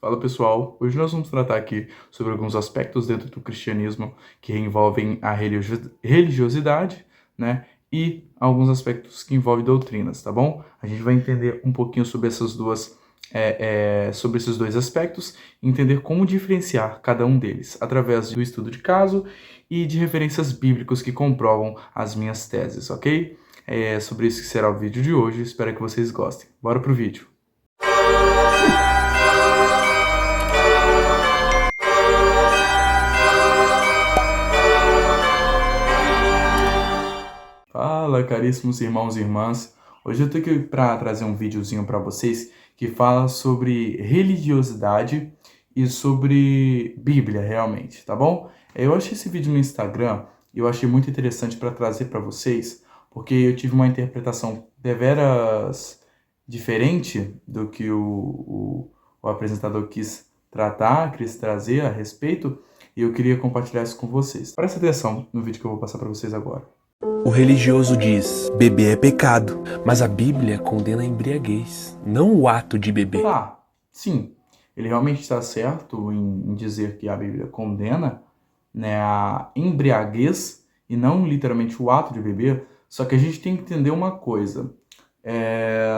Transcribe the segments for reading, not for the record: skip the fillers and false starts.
Fala pessoal, hoje nós vamos tratar aqui sobre alguns aspectos dentro do cristianismo que envolvem a religiosidade, né? E alguns aspectos que envolvem doutrinas, tá bom? A gente vai entender um pouquinho sobre sobre esses dois aspectos e entender como diferenciar cada um deles através do estudo de caso e de referências bíblicas que comprovam as minhas teses, ok? É sobre isso que será o vídeo de hoje, espero que vocês gostem. Bora pro vídeo! Fala, caríssimos irmãos e irmãs. Hoje eu tô aqui para trazer um videozinho para vocês que fala sobre religiosidade e sobre Bíblia, realmente, tá bom? Eu achei esse vídeo no Instagram e eu achei muito interessante para trazer para vocês, porque eu tive uma interpretação deveras diferente do que o apresentador quis tratar, quis trazer a respeito, e eu queria compartilhar isso com vocês. Presta atenção no vídeo que eu vou passar para vocês agora. O religioso diz: beber é pecado, mas a Bíblia condena a embriaguez, não o ato de beber. Tá, sim, ele realmente está certo em dizer que a Bíblia condena, né, a embriaguez e não literalmente o ato de beber, só que a gente tem que entender uma coisa.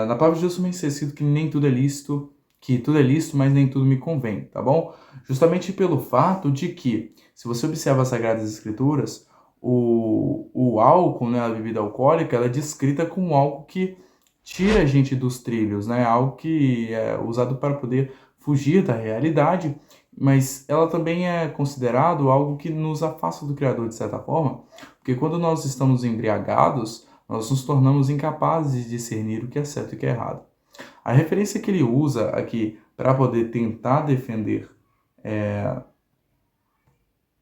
Na palavra de Deus também está escrito que nem tudo é lícito, que tudo é lícito, mas nem tudo me convém, tá bom? Justamente pelo fato de que, se você observa as Sagradas Escrituras, o álcool, né, a bebida alcoólica, ela é descrita como algo que tira a gente dos trilhos, né? Algo que é usado para poder fugir da realidade, mas ela também é considerado algo que nos afasta do Criador de certa forma, porque quando nós estamos embriagados, nós nos tornamos incapazes de discernir o que é certo e o que é errado. A referência que ele usa aqui para poder tentar defender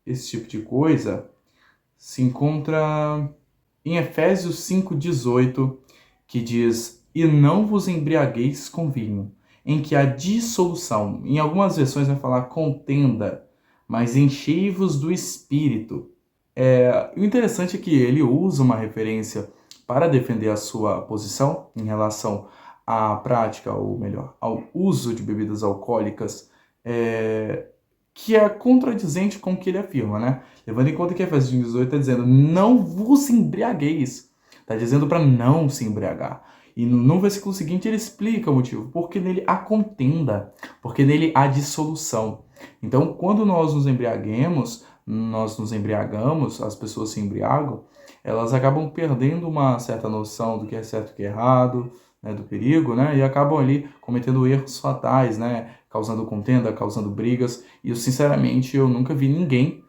esse tipo de coisa se encontra em Efésios 5,18, que diz: "E não vos embriagueis com vinho, em que há dissolução." Em algumas versões vai falar contenda, mas enchei-vos do Espírito. O interessante é que ele usa uma referência para defender a sua posição em relação à prática, ou melhor, ao uso de bebidas alcoólicas, que é contradizente com o que ele afirma, né? Levando em conta que Efésios 18 está dizendo: não vos embriagueis. Está dizendo para não se embriagar. E no versículo seguinte ele explica o motivo. Porque nele há contenda, porque nele há dissolução. Então, quando nós nos embriagamos, as pessoas se embriagam, elas acabam perdendo uma certa noção do que é certo e o que é errado, né, do perigo, né, e acabam ali cometendo erros fatais, né, causando contenda, causando brigas. E eu, sinceramente, eu nunca vi ninguém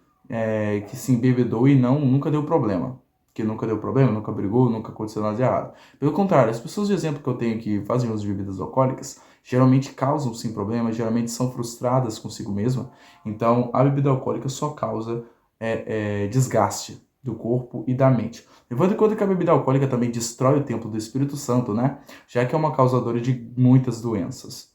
que se embebedou e nunca deu problema. Que nunca deu problema, nunca brigou, nunca aconteceu nada de errado. Pelo contrário, as pessoas de exemplo que eu tenho que fazem uso de bebidas alcoólicas geralmente causam sim problemas, geralmente são frustradas consigo mesma. Então, a bebida alcoólica só causa desgaste do corpo e da mente. Levando em conta que a bebida alcoólica também destrói o templo do Espírito Santo, né? Já que é uma causadora de muitas doenças.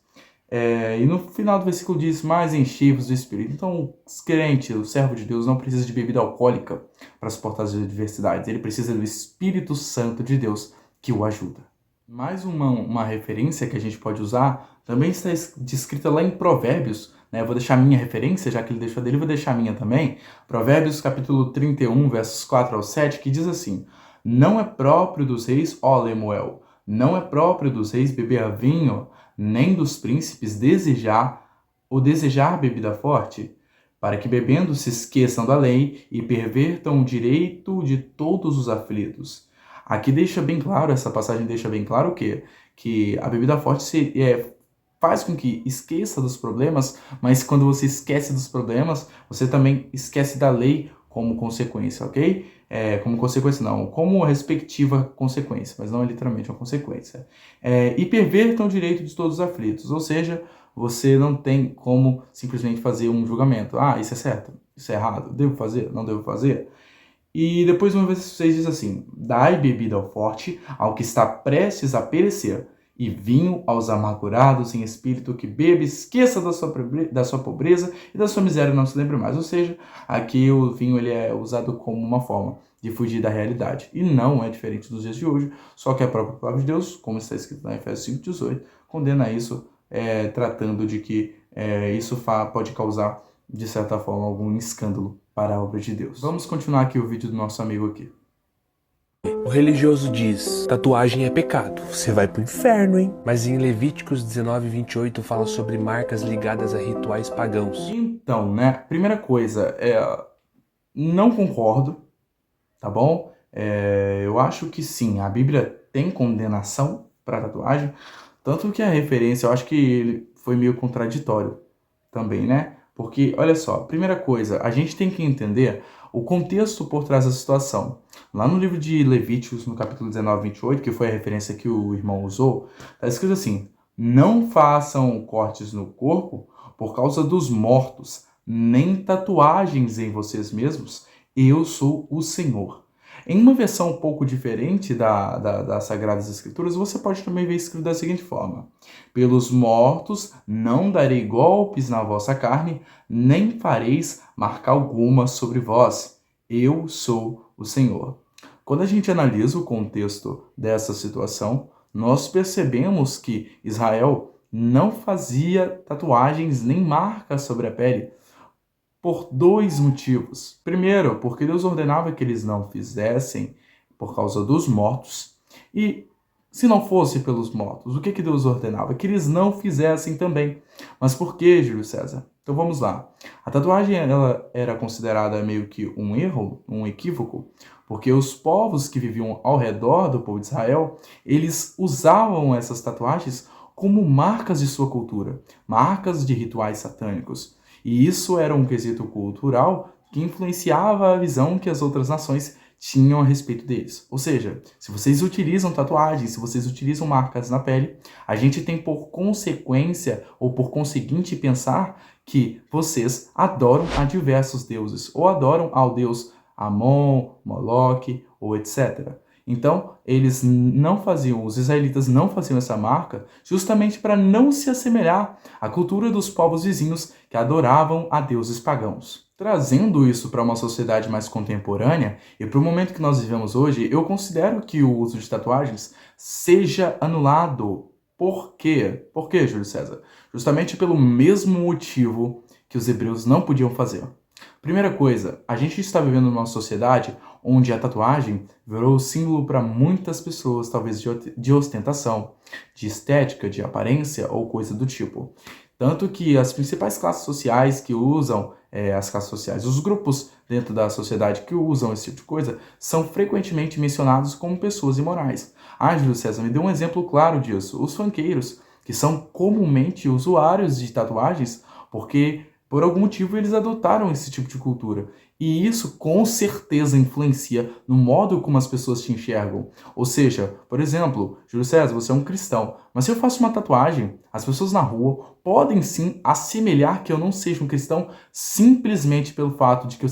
E no final do versículo diz: "mais enchei-vos do Espírito." Então, o crente, o servo de Deus, não precisa de bebida alcoólica para suportar as adversidades. Ele precisa do Espírito Santo de Deus que o ajuda. Mais uma referência que a gente pode usar também está descrita lá em Provérbios, né? Eu vou deixar a minha referência, já que ele deixou a dele, eu vou deixar a minha também. Provérbios capítulo 31, versos 4 ao 7, que diz assim: "Não é próprio dos reis, ó Lemuel, não é próprio dos reis beber vinho, nem dos príncipes desejar bebida forte, para que bebendo se esqueçam da lei e pervertam o direito de todos os aflitos." Aqui deixa bem claro, essa passagem deixa bem claro o quê? Que a bebida forte faz com que esqueça dos problemas, mas quando você esquece dos problemas, você também esquece da lei como consequência, ok? Como consequência não, como respectiva consequência, mas não é literalmente uma consequência. E pervertam o direito de todos os aflitos, ou seja, você não tem como simplesmente fazer um julgamento. Ah, isso é certo, isso é errado, devo fazer, não devo fazer? E depois uma vez 6 diz assim: "Dai bebida ao forte, ao que está prestes a perecer, e vinho aos amargurados em espírito, que bebe, esqueça da sua pobreza e da sua miséria, não se lembre mais." Ou seja, aqui o vinho ele é usado como uma forma de fugir da realidade. E não é diferente dos dias de hoje, só que a própria palavra de Deus, como está escrito na Efésios 5,18, condena isso, tratando de que isso pode causar, de certa forma, algum escândalo para a obra de Deus. Vamos continuar aqui o vídeo do nosso amigo aqui. O religioso diz, tatuagem é pecado, você vai pro inferno, hein? Mas em Levíticos 19:28 fala sobre marcas ligadas a rituais pagãos. Então, né, primeira coisa, não concordo, tá bom? Eu acho que sim, a Bíblia tem condenação para tatuagem, tanto que a referência, eu acho que ele foi meio contraditório também, né? Porque, olha só, primeira coisa, a gente tem que entender o contexto por trás da situação. Lá no livro de Levíticos, no capítulo 19:28, que foi a referência que o irmão usou, está escrito assim: não façam cortes no corpo por causa dos mortos, nem tatuagens em vocês mesmos, eu sou o Senhor. Em uma versão um pouco diferente das Sagradas Escrituras, você pode também ver escrito da seguinte forma: pelos mortos não darei golpes na vossa carne, nem fareis marca alguma sobre vós. Eu sou o Senhor. Quando a gente analisa o contexto dessa situação, nós percebemos que Israel não fazia tatuagens nem marcas sobre a pele, por dois motivos. Primeiro, porque Deus ordenava que eles não fizessem por causa dos mortos. E se não fosse pelos mortos, o que Deus ordenava? Que eles não fizessem também. Mas por que, Júlio César? Então vamos lá. A tatuagem ela era considerada meio que um erro, um equívoco, porque os povos que viviam ao redor do povo de Israel, eles usavam essas tatuagens como marcas de sua cultura, marcas de rituais satânicos. E isso era um quesito cultural que influenciava a visão que as outras nações tinham a respeito deles. Ou seja, se vocês utilizam tatuagens, se vocês utilizam marcas na pele, a gente tem por consequência ou por conseguinte pensar que vocês adoram a diversos deuses ou adoram ao deus Amon, Moloque ou etc. Então, os israelitas não faziam essa marca justamente para não se assemelhar à cultura dos povos vizinhos que adoravam a deuses pagãos. Trazendo isso para uma sociedade mais contemporânea e para o momento que nós vivemos hoje, eu considero que o uso de tatuagens seja anulado. Por quê? Por quê, Júlio César? Justamente pelo mesmo motivo que os hebreus não podiam fazer. Primeira coisa, a gente está vivendo numa sociedade onde a tatuagem virou símbolo para muitas pessoas, talvez de ostentação, de estética, de aparência ou coisa do tipo. Tanto que as principais classes sociais que usam, as classes sociais, os grupos dentro da sociedade que usam esse tipo de coisa, são frequentemente mencionados como pessoas imorais. Júlio César me deu um exemplo claro disso. Os funkeiros, que são comumente usuários de tatuagens, porque por algum motivo eles adotaram esse tipo de cultura. E isso com certeza influencia no modo como as pessoas te enxergam. Ou seja, por exemplo, Júlio César, você é um cristão, mas se eu faço uma tatuagem, as pessoas na rua podem sim assemelhar que eu não seja um cristão simplesmente pelo fato de que eu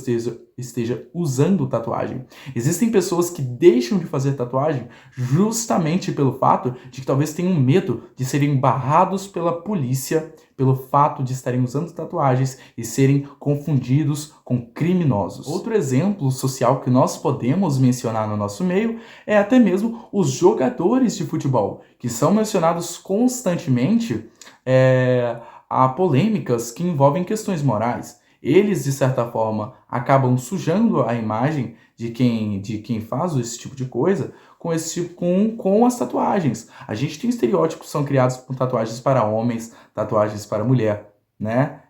esteja usando tatuagem. Existem pessoas que deixam de fazer tatuagem justamente pelo fato de que talvez tenham medo de serem barrados pela polícia pelo fato de estarem usando tatuagens e serem confundidos com criminosos. Outro exemplo social que nós podemos mencionar no nosso meio é até mesmo os jogadores de futebol, que são mencionados constantemente a polêmicas que envolvem questões morais. Eles, de certa forma, acabam sujando a imagem de quem faz esse tipo de coisa com as tatuagens. A gente tem estereótipos que são criados com tatuagens para homens, tatuagens para mulher, né?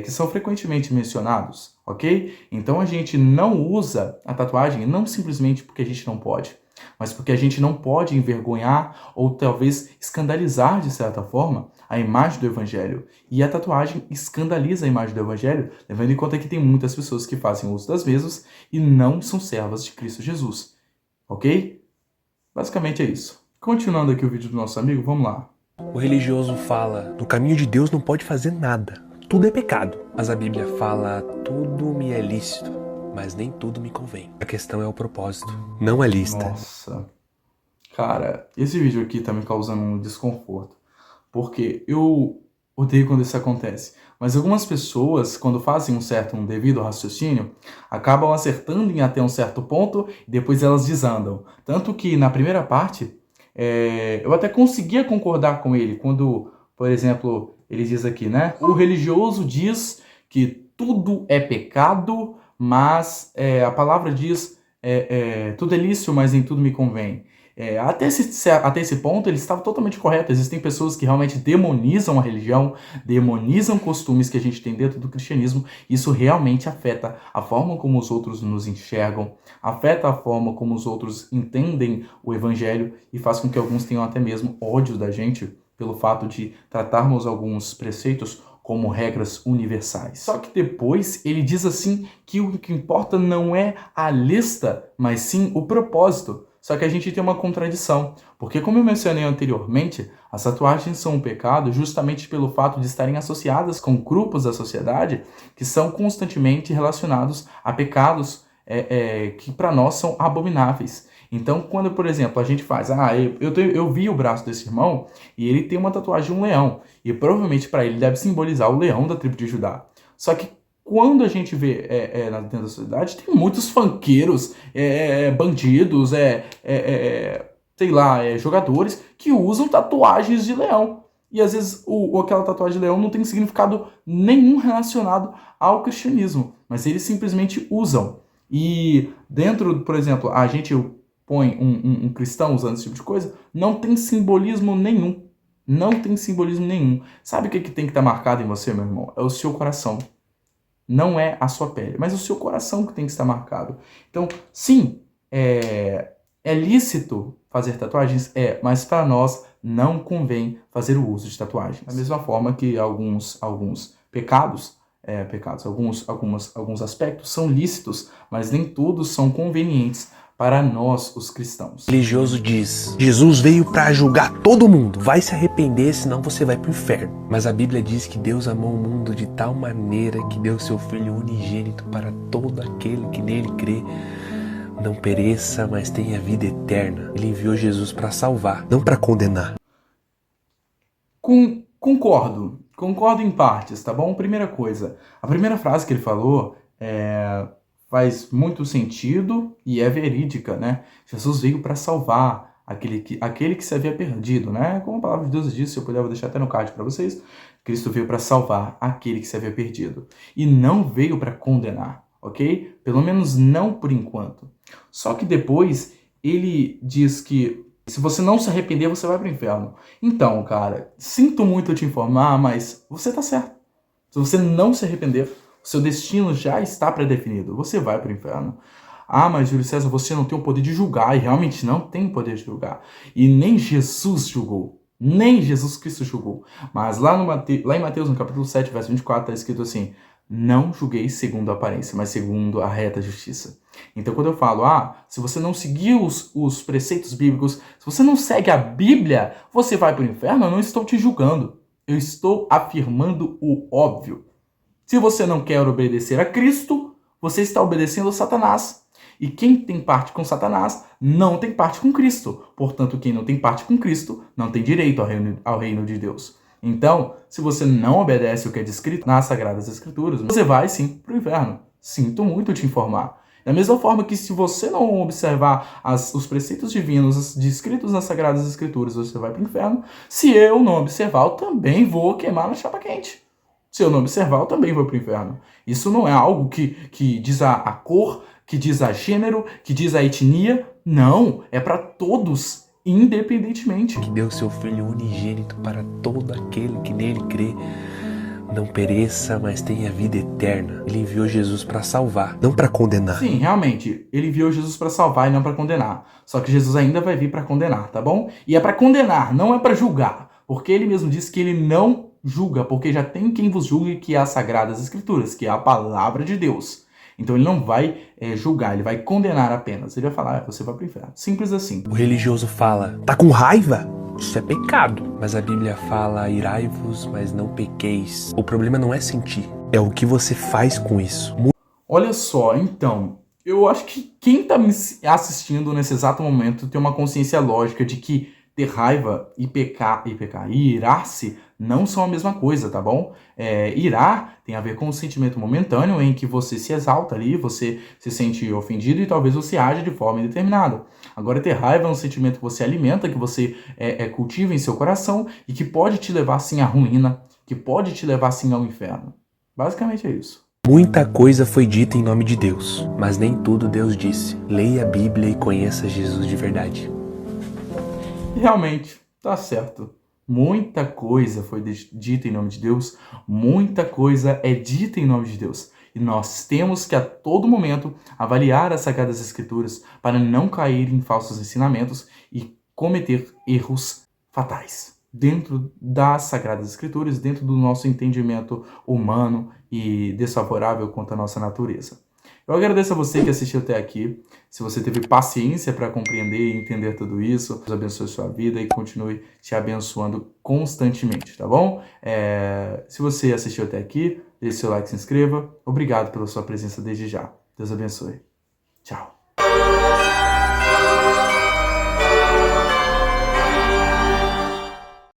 Que são frequentemente mencionados, ok? Então a gente não usa a tatuagem não simplesmente porque a gente não pode, mas porque a gente não pode envergonhar ou talvez escandalizar, de certa forma, a imagem do Evangelho. E a tatuagem escandaliza a imagem do Evangelho, levando em conta que tem muitas pessoas que fazem uso das mesmas e não são servas de Cristo Jesus. Ok? Basicamente é isso. Continuando aqui o vídeo do nosso amigo, vamos lá. O religioso fala, no caminho de Deus não pode fazer nada, tudo é pecado. Mas a Bíblia fala, tudo me é lícito, mas nem tudo me convém. A questão é o propósito, não a lista. Nossa, cara, esse vídeo aqui tá me causando um desconforto, porque eu odeio quando isso acontece. Mas algumas pessoas, quando fazem um devido raciocínio, acabam acertando em até um certo ponto e depois elas desandam. Tanto que na primeira parte, eu até conseguia concordar com ele quando, por exemplo, ele diz aqui, né? O religioso diz que tudo é pecado, mas a palavra diz tudo é lícito, mas nem tudo me convém. Até esse ponto ele estava totalmente correto. Existem pessoas que realmente demonizam a religião, demonizam costumes que a gente tem dentro do cristianismo. Isso realmente afeta a forma como os outros nos enxergam, afeta a forma como os outros entendem o evangelho e faz com que alguns tenham até mesmo ódio da gente pelo fato de tratarmos alguns preceitos como regras universais. Só que depois ele diz assim que o que importa não é a lista, mas sim o propósito. Só que a gente tem uma contradição, porque como eu mencionei anteriormente, as tatuagens são um pecado justamente pelo fato de estarem associadas com grupos da sociedade que são constantemente relacionados a pecados que para nós são abomináveis. Então, quando, por exemplo, a gente faz, eu vi o braço desse irmão e ele tem uma tatuagem de um leão, e provavelmente para ele deve simbolizar o leão da tribo de Judá. Só que quando a gente vê dentro da sociedade, tem muitos funkeiros, bandidos, sei lá, jogadores que usam tatuagens de leão. E às vezes aquela tatuagem de leão não tem significado nenhum relacionado ao cristianismo, mas eles simplesmente usam. E dentro, por exemplo, a gente põe um cristão usando esse tipo de coisa, não tem simbolismo nenhum. Não tem simbolismo nenhum. Sabe o que tem que estar marcado em você, meu irmão? É o seu coração. Não é a sua pele, mas o seu coração que tem que estar marcado. Então, sim, é lícito fazer tatuagens? Mas para nós não convém fazer o uso de tatuagens. Da mesma forma que alguns pecados, alguns aspectos são lícitos, mas nem todos são convenientes para nós, os cristãos. O religioso diz: Jesus veio para julgar todo mundo, vai se arrepender, senão você vai para o inferno. Mas a Bíblia diz que Deus amou o mundo de tal maneira que deu seu Filho unigênito para todo aquele que nele crê não pereça, mas tenha vida eterna. Ele enviou Jesus para salvar, não para condenar. Concordo em partes, tá bom? Primeira coisa, a primeira frase que ele falou faz muito sentido e é verídica, né? Jesus veio para salvar aquele que se havia perdido, né? Como a palavra de Deus diz, se eu puder, eu vou deixar até no card para vocês. Cristo veio para salvar aquele que se havia perdido. E não veio para condenar, ok? Pelo menos não por enquanto. Só que depois ele diz que se você não se arrepender, você vai para o inferno. Então, cara, sinto muito te informar, mas você tá certo. Se você não se arrepender, o seu destino já está pré-definido. Você vai para o inferno. Mas Júlio César, você não tem o poder de julgar. E realmente não tem o poder de julgar. E nem Jesus julgou. Nem Jesus Cristo julgou. Mas lá em Mateus, no capítulo 7, verso 24, está escrito assim: não julgueis segundo a aparência, mas segundo a reta justiça. Então, quando eu falo, se você não seguir os preceitos bíblicos, se você não segue a Bíblia, você vai para o inferno, eu não estou te julgando. Eu estou afirmando o óbvio. Se você não quer obedecer a Cristo, você está obedecendo a Satanás. E quem tem parte com Satanás, não tem parte com Cristo. Portanto, quem não tem parte com Cristo, não tem direito ao reino de Deus. Então, se você não obedece o que é descrito nas Sagradas Escrituras, você vai sim para o inferno. Sinto muito te informar. Da mesma forma que se você não observar os preceitos divinos descritos nas Sagradas Escrituras, você vai para o inferno. Se eu não observar, eu também vou queimar na chapa quente. Se eu não observar, eu também vou para o inferno. Isso não é algo que diz a cor, que diz a gênero, que diz a etnia. Não, é para todos, independentemente. Que deu seu Filho unigênito para todo aquele que nele crê não pereça, mas tenha vida eterna. Ele enviou Jesus para salvar, não para condenar. Sim, realmente, ele enviou Jesus para salvar e não para condenar. Só que Jesus ainda vai vir para condenar, tá bom? E é para condenar, não é para julgar. Porque ele mesmo disse que ele não julga, porque já tem quem vos julgue, que é as Sagradas Escrituras, que é a palavra de Deus. Então ele não vai julgar, ele vai condenar apenas. Ele vai falar, você vai para o inferno. Simples assim. O religioso fala: tá com raiva? Isso é pecado. Mas a Bíblia fala: irai-vos, mas não pequeis. O problema não é sentir, é o que você faz com isso. Olha só, então, eu acho que quem está me assistindo nesse exato momento tem uma consciência lógica de que ter raiva e pecar e irar-se não são a mesma coisa, tá bom? Irar tem a ver com um sentimento momentâneo em que você se exalta ali, você se sente ofendido e talvez você age de forma indeterminada. Agora, ter raiva é um sentimento que você alimenta, que você cultiva em seu coração e que pode te levar, sim, à ruína, que pode te levar sim ao inferno. Basicamente é isso. Muita coisa foi dita em nome de Deus, mas nem tudo Deus disse. Leia a Bíblia e conheça Jesus de verdade. E realmente, tá certo. Muita coisa foi dita em nome de Deus, muita coisa é dita em nome de Deus. E nós temos que a todo momento avaliar as Sagradas Escrituras para não cair em falsos ensinamentos e cometer erros fatais dentro das Sagradas Escrituras, dentro do nosso entendimento humano e desfavorável quanto à nossa natureza. Eu agradeço a você que assistiu até aqui. Se você teve paciência para compreender e entender tudo isso, Deus abençoe sua vida e continue te abençoando constantemente, tá bom? Se você assistiu até aqui, deixe seu like, se inscreva. Obrigado pela sua presença desde já. Deus abençoe. Tchau.